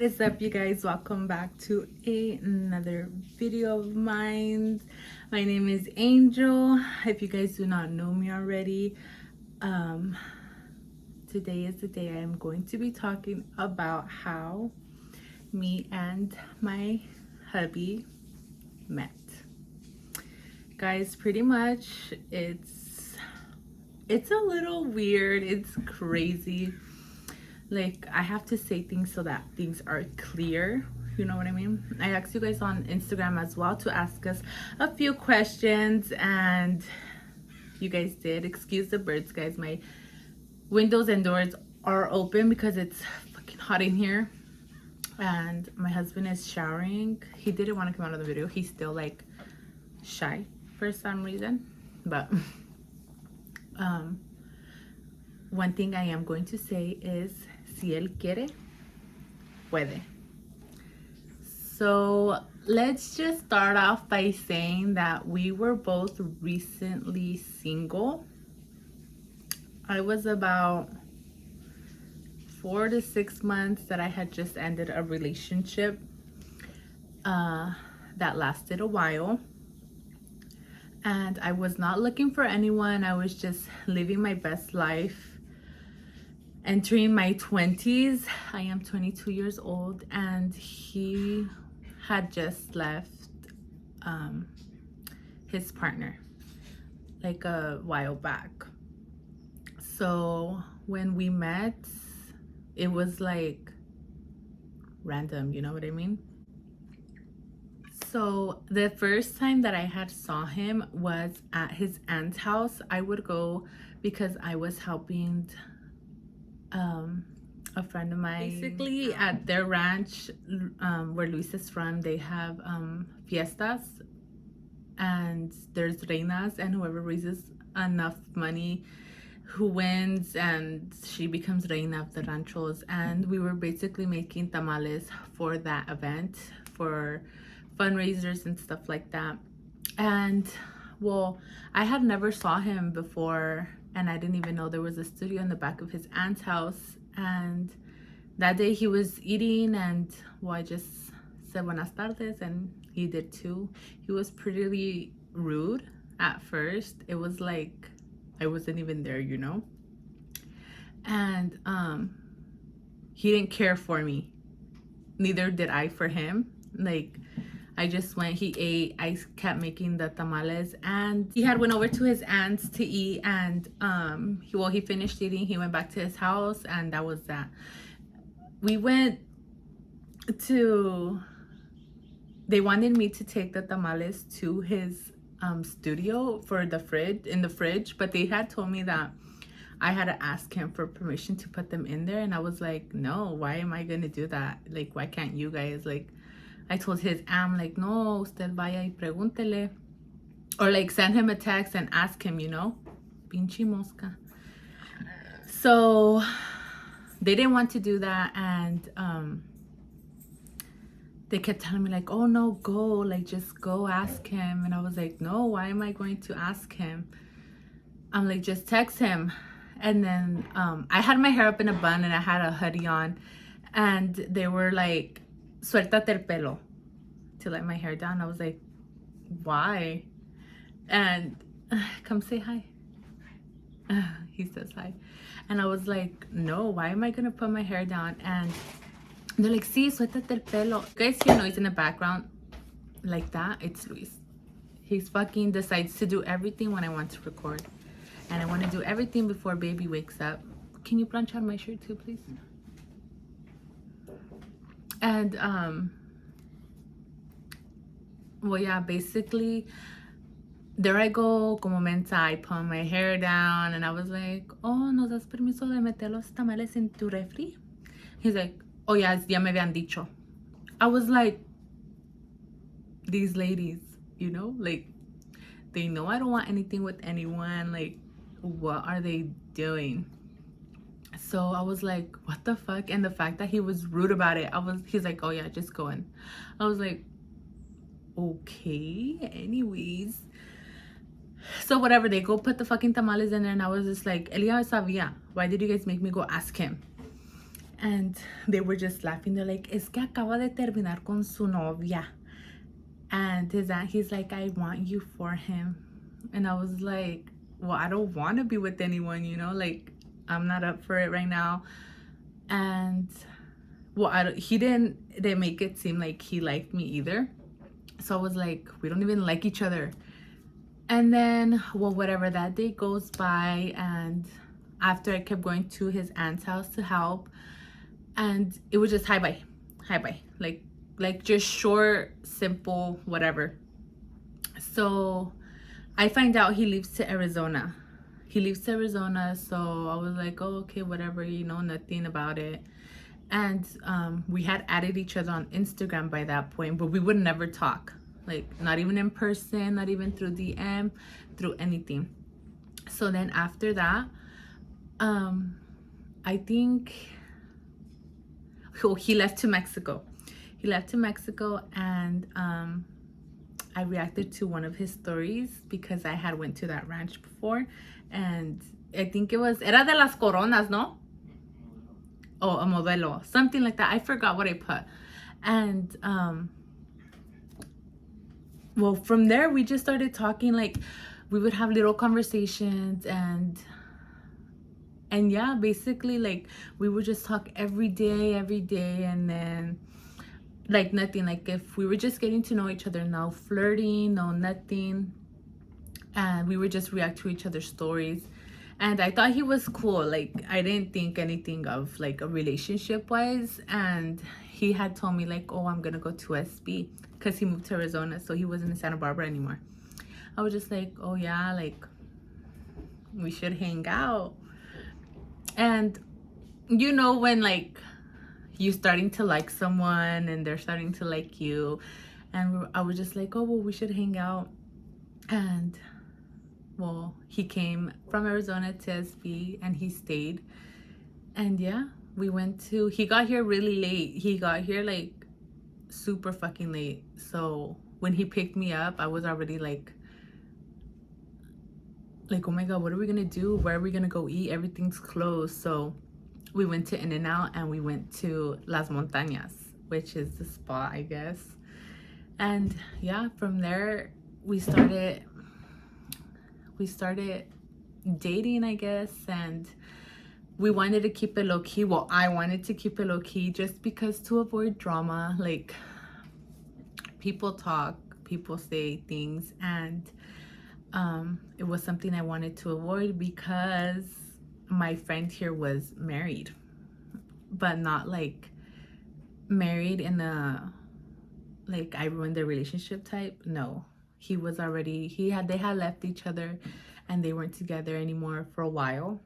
What's up, you guys? Welcome back to another video of mine. My name is Angel. If you guys do not know me already, today is the day I am going to be talking about how me and my hubby met. Guys, pretty much it's a little weird. It's crazy. Like, I have to say things so that things are clear. You know what I mean? I asked you guys on Instagram as well to ask us a few questions, and you guys did. Excuse the birds, guys. My windows and doors are open because it's fucking hot in here. And my husband is showering. He didn't want to come out of the video. He's still like shy for some reason. But one thing I am going to say is, si él quiere, puede. So let's just start off by saying that we were both recently single. I was about 4 to 6 months that I had just ended a relationship that lasted a while. And I was not looking for anyone. I was just living my best life. Entering my 20s. I am 22 years old, and he had just left his partner like a while back. So when we met, it was like random, you know what I mean? So the first time that I had saw him was at his aunt's house. I would go because I was helping a friend of mine. Basically, at their ranch, where Luis is from, they have fiestas, and there's reinas, and whoever raises enough money who wins, and she becomes reina of the ranchos. And we were basically making tamales for that event, for fundraisers and stuff like that. And well, I had never saw him before, and I didn't even know there was a studio in the back of his aunt's house. And that day he was eating, and well, I just said buenas tardes, and he did too. He was pretty rude at first. It was like I wasn't even there, you know? And he didn't care for me. Neither did I for him. Like, I just went, he ate, I kept making the tamales, and he had went over to his aunt's to eat, and he finished eating, he went back to his house, and that was that. We went to, they wanted me to take the tamales to his studio for the fridge, but they had told me that I had to ask him for permission to put them in there, and I was like, no, why am I gonna do that? Like, why can't you guys? Like, I told his aunt, like, no, usted vaya y pregúntele. Or like send him a text and ask him, you know? Pinche mosca. So they didn't want to do that, and they kept telling me like, oh no, go, like just go ask him. And I was like, no, why am I going to ask him? I'm like, just text him. And then I had my hair up in a bun, and I had a hoodie on, and they were like, suéltate el pelo, to let my hair down. I was like, why? And come say hi. He says hi. And I was like, no, why am I gonna put my hair down? And they're like, sí, suéltate el pelo. You guys hear noise in the background like that? It's Luis. He's fucking decides to do everything when I want to record, and I want to do everything before baby wakes up. Can you planch on my shirt too, please? And well, yeah, basically there I go, como mensa, I put my hair down, and I was like, oh, ¿nos das permiso de meter los tamales en tu refri? He's like, oh yeah, ya me habían dicho. I was like, these ladies, you know, like, they know I don't want anything with anyone. Like, what are they doing? So I was like, what the fuck? And the fact that he was rude about it, he's like, oh yeah, just go in. I was like, okay, anyways. So whatever, they go put the fucking tamales in there, and I was just like, Elia sabía. Why did you guys make me go ask him? And they were just laughing. They're like, es que acaba de terminar con su novia. And he's like, I want you for him. And I was like, well, I don't want to be with anyone, like, I'm not up for it right now. And well, he didn't make it seem like he liked me either. So I was like, we don't even like each other. And then, well, whatever, that day goes by, and after I kept going to his aunt's house to help, and it was just hi bye, like just short, simple, whatever. So I find out he leaves to Arizona. So I was like, oh, okay, whatever, nothing about it. And we had added each other on Instagram by that point, but we would never talk, like not even in person, not even through DM, through anything. So then after that, I think he left to Mexico. And I reacted to one of his stories because I had went to that ranch before, and I think era de las Coronas, no? Oh, a modelo, something like that. I forgot what I put. And well, from there we just started talking. Like, we would have little conversations, and yeah, basically, like, we would just talk every day. And then, like, nothing, like, if we were just getting to know each other, no flirting, no nothing. And we would just react to each other's stories. And I thought he was cool. Like, I didn't think anything of, like, a relationship wise. And he had told me, like, oh, I'm gonna go to SB, because he moved to Arizona, so he wasn't in Santa Barbara anymore. I was just like, oh yeah, like, we should hang out. And when, like, you starting to like someone and they're starting to like you, and I was just like, oh, well, we should hang out. And well, he came from Arizona to SB, and he stayed. And yeah, he got here really late. He got here like super fucking late. So when he picked me up, I was already like, oh my God, what are we gonna do? Where are we gonna go eat? Everything's closed. So we went to In-N-Out, and we went to Las Montañas, which is the spot, I guess. And yeah, from there we started dating, I guess. And we wanted to keep it low key. Well, I wanted to keep it low key just because, to avoid drama. Like, people talk, people say things, and it was something I wanted to avoid because my friend here was married, but not like married in a, like, I ruined their relationship type. No, they had left each other, and they weren't together anymore for a while.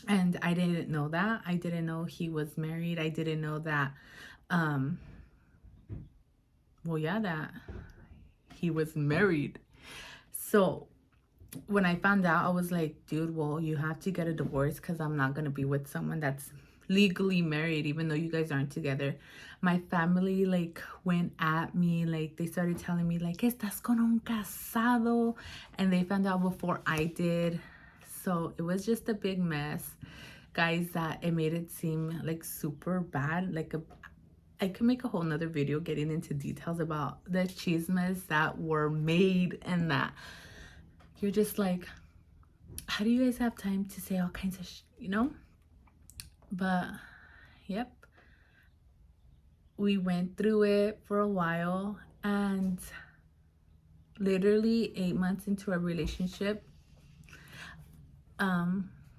And I didn't know that. I didn't know he was married. I didn't know that, that he was married. So when I found out, I was like, dude, well, you have to get a divorce, because I'm not going to be with someone that's legally married, even though you guys aren't together. My family, like, went at me. Like, they started telling me, like, estás con un casado. And they found out before I did. So it was just a big mess, guys, that it made it seem like super bad. Like, I could make a whole nother video getting into details about the chismes that were made, and that you're just like, how do you guys have time to say all kinds of But yep, we went through it for a while, and literally 8 months into our relationship,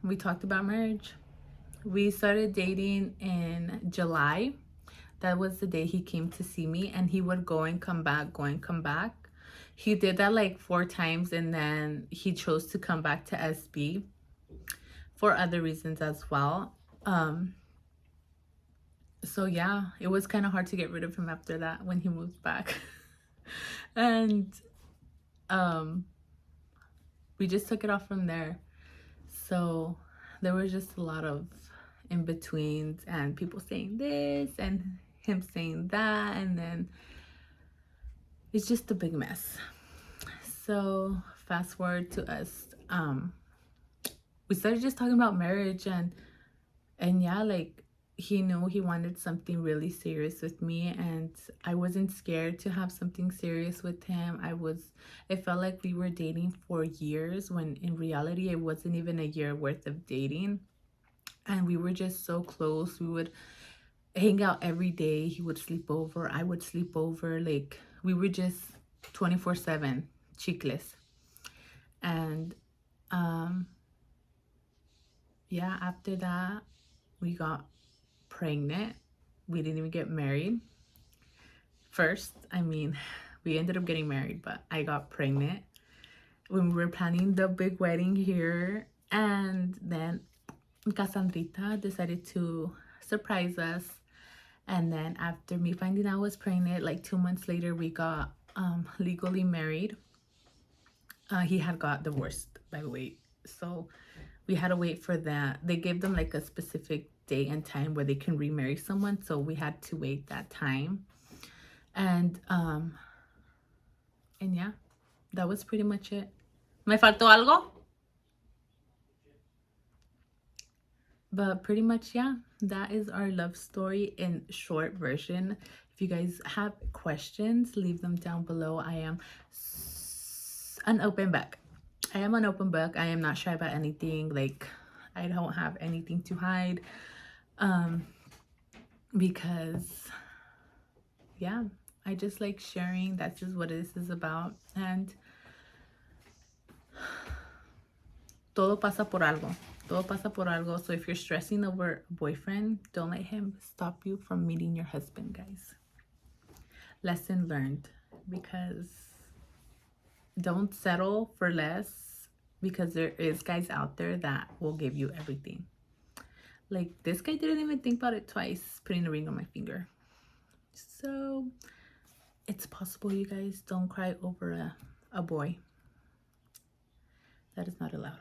we talked about marriage. We started dating in July. That was the day he came to see me, and he would go and come back, He did that like 4 times, and then he chose to come back to SB for other reasons as well. So yeah, it was kind of hard to get rid of him after that when he moved back. And we just took it off from there. So there was just a lot of in-betweens, and people saying this and him saying that, and then it's just a big mess. So fast forward to us, we started just talking about marriage, and yeah, like, he knew he wanted something really serious with me, and I wasn't scared to have something serious with him. It felt like we were dating for years when in reality it wasn't even a year worth of dating. And we were just so close. We would hang out every day. He would sleep over, I would sleep over. Like, we were just 24/7 chicles. And yeah, after that, we got pregnant. We didn't even get married first. I mean, we ended up getting married, but I got pregnant when we were planning the big wedding here. And then Cassandrita decided to surprise us. And then after me finding out I was pregnant, like 2 months later, we got legally married. He had got divorced, by the way. So we had to wait for that. They gave them like a specific day and time where they can remarry someone. So we had to wait that time. And yeah, that was pretty much it. ¿Me faltó algo? But pretty much, yeah, that is our love story in short version. If you guys have questions, leave them down below. I am an open book. I am an open book. I am not shy about anything. Like, I don't have anything to hide. Because yeah, I just like sharing. That's just what this is about. And todo pasa por algo. Todo pasa por algo. So if you're stressing over a boyfriend, don't let him stop you from meeting your husband, guys. Lesson learned. Because don't settle for less, because there is guys out there that will give you everything. Like, this guy didn't even think about it twice, putting a ring on my finger. So it's possible, you guys. Don't cry over a boy. That is not allowed.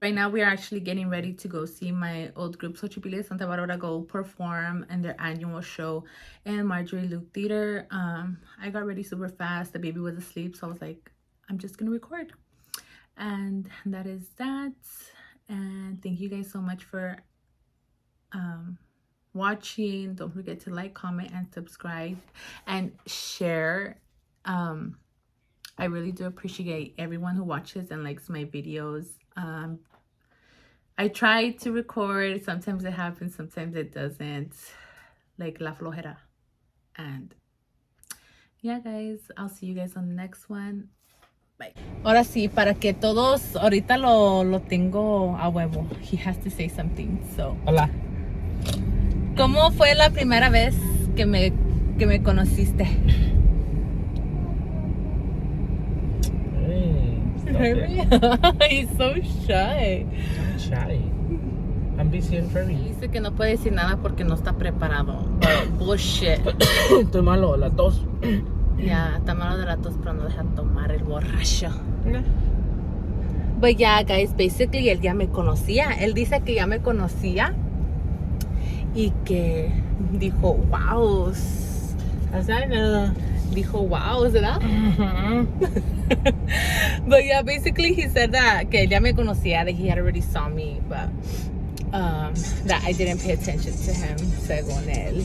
Right now, we are actually getting ready to go see my old group, Xochipilli de Santa Barbara, go perform in their annual show in Marjorie Luke Theater. I got ready super fast. The baby was asleep, so I was like, I'm just going to record. And that is that. And thank you guys so much for watching. Don't forget to like, comment, and subscribe, and share. I really do appreciate everyone who watches and likes my videos. I try to record. Sometimes it happens, sometimes it doesn't. Like la flojera. And yeah, guys, I'll see you guys on the next one. Bye. Ahora sí, para que todos, ahorita lo tengo a huevo. He has to say something, so. Hola. ¿Cómo fue la primera vez que me conociste? Hey, stop it. He's so shy. I'm shy. I'm busy and very. Dice que no puede decir nada porque no está preparado. Bullshit. Estoy malo, la tos. Ya, está malo de la tos, pero no deja tomar el borracho. Yeah. But yeah, guys, basically él ya me conocía. Él dice que ya me conocía y que dijo, wow. Dijo, wow, ¿verdad? But yeah, basically he said that que él ya me conocía, that he had already saw me, but that I didn't pay attention to him, según él.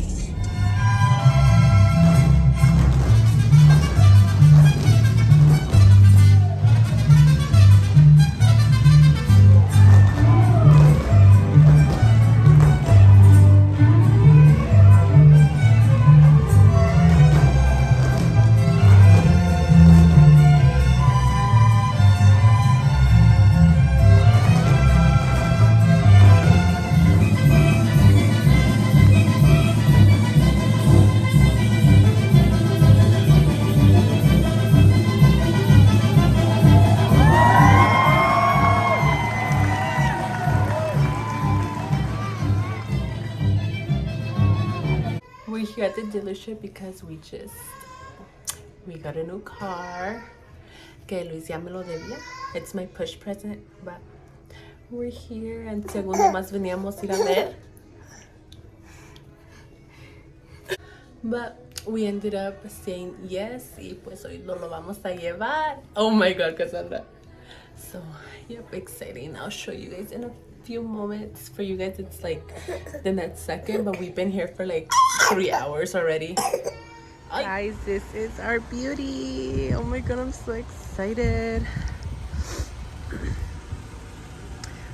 We're here at the dealership because we got a new car. Que Luis ya me lo debía. It's my push present, but we're here, and segundo más veníamos ir a ver. But we ended up saying yes, y pues hoy lo vamos a llevar. Oh my god, Cassandra. So, yep, exciting. I'll show you guys in a few moments. For you guys, it's like the next second, but we've been here for like 3 hours already. Guys, this is our beauty. Oh my god, I'm so excited.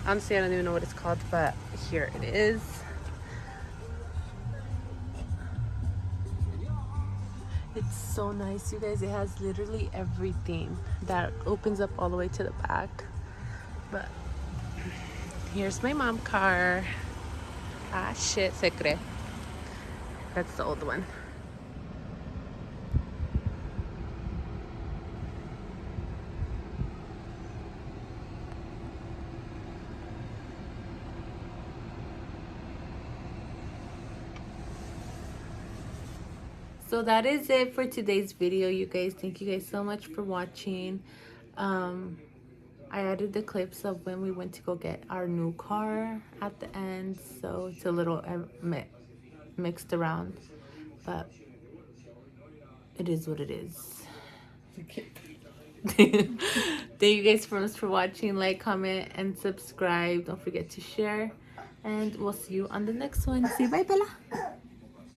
Honestly, I don't even know what it's called, but here it is. It's so nice, you guys. It has literally everything that opens up all the way to the back. But here's my mom car. Ah, shit, se cree. That's the old one. So that is it for today's video, you guys. Thank you guys so much for watching. I added the clips of when we went to go get our new car at the end, so it's a little mixed around, but it is what it is. Thank you guys so much for watching. Like, comment, and subscribe. Don't forget to share, and we'll see you on the next one. Say bye, Bella.